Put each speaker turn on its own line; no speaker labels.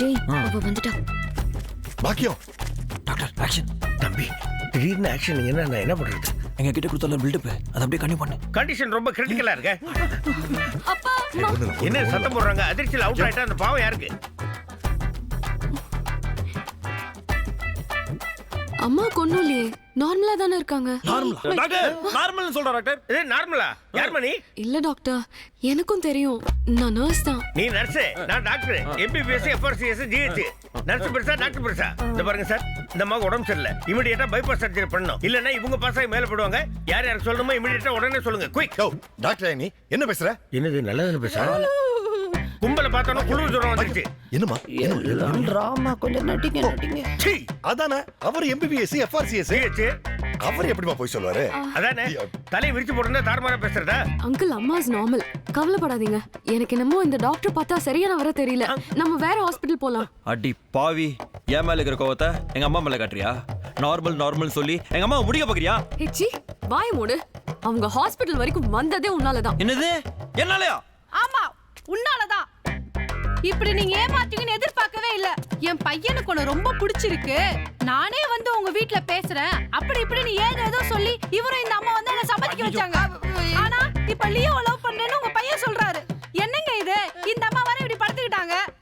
டேய் அவ வந்துட்டா.
பாக்கியம்
டாக்டர் ஆக்ஷன்.
தம்பி திடீர்னு ஆக்ஷன் என்ன நான் என்ன பண்றது?
எங்க கிட்ட கொடுத்தால பில்டப் அதை அப்படியே கண்டினியூ பண்ணு.
கண்டிஷன் ரொம்ப கிரிட்டிக்கலா இருக்கு.
அப்பா
என்ன சத்தம் போடுறாங்க? அதிர்ச்சியில் அவுட் ஆயிட்டா அந்த பாவம் யாருக்கு?
அம்மா கொன்னும் இல்லையே, நார்மலா தானே இருக்காங்க.
டாக்டர் நார்மல்னு சொல்றா டாக்டர்.
இது நார்மலா? யார் மணி?
இல்ல டாக்டர், எனக்கும் தெரியும், நான் நர்ஸ் தான்.
நீ நர்ஸ், நான் doctor. MBBS FRCS GH. Nurse பெருசா டாக்டர் பெருசா? இந்த பாருங்க சார், இந்த அம்மாவுக்கு உடம்பு சரியில்லை, இமிடியேட்டா பைபாஸ் சர்ஜரி பண்ணணும். இல்லன்னா இவங்க பாஸ் ஆகி மேல போடுவாங்க. யார் யாருக்கு சொல்லணுமோ இமிடியேட்டா உடனே சொல்லுங்க. குயிக்.
டாக்டர் நீ என்ன பேசுற?
என்னது நல்லதுன்னு பேச? கும்பல பார்த்தோன்னா குளிர் ஜுரம் வந்துருச்சு.
என்னமா
டிராமா கொஞ்சம் நடிங்க.
சீ அதானே அவர் MBBS FRCS.
GH
அவர் எப்படிமா போய் சொல்லுவாரு?
அதானே தலையை விரிச்சு போட்டுருந்தா தாறுமாறா பேசுறதா?
அங்கிள் அம்மா இஸ் நார்மல், கவலைப்படாதீங்க. எனக்கு என்னமோ இந்த டாக்டர் பார்த்தா சரியான வர தெரியல. நம்ம வேற ஹாஸ்பிடல் போலாம்.
அடி பாவி, என் மேல இருக்கிற கோவத்தை எங்க அம்மா மேல காட்டுறியா? நார்மல் நார்மல் சொல்லி எங்க அம்மா முடிக்க பாக்குறியா?
ஹெச்சி வாய் மூடு. அவங்க ஹாஸ்பிடல் வரைக்கும் வந்ததே உன்னாலதான்.
என்னது என்னாலயா?
ஆமா உன்னாலதான். இப்படி நீங்க ஏமாத்தீங்கன்னு எதிர்பார்க்கவே இல்ல. என் பையனுக்கு உன்னை ரொம்ப பிடிச்சிருக்கு, நானே வந்து உங்க வீட்ல பேசுறேன் அப்படி இப்படி நீ ஏதோ சொல்லி இவரும் இந்த அம்மா வந்து என்ன சம்மதிக்க வச்சாங்க. ஆனா இப்ப லியோல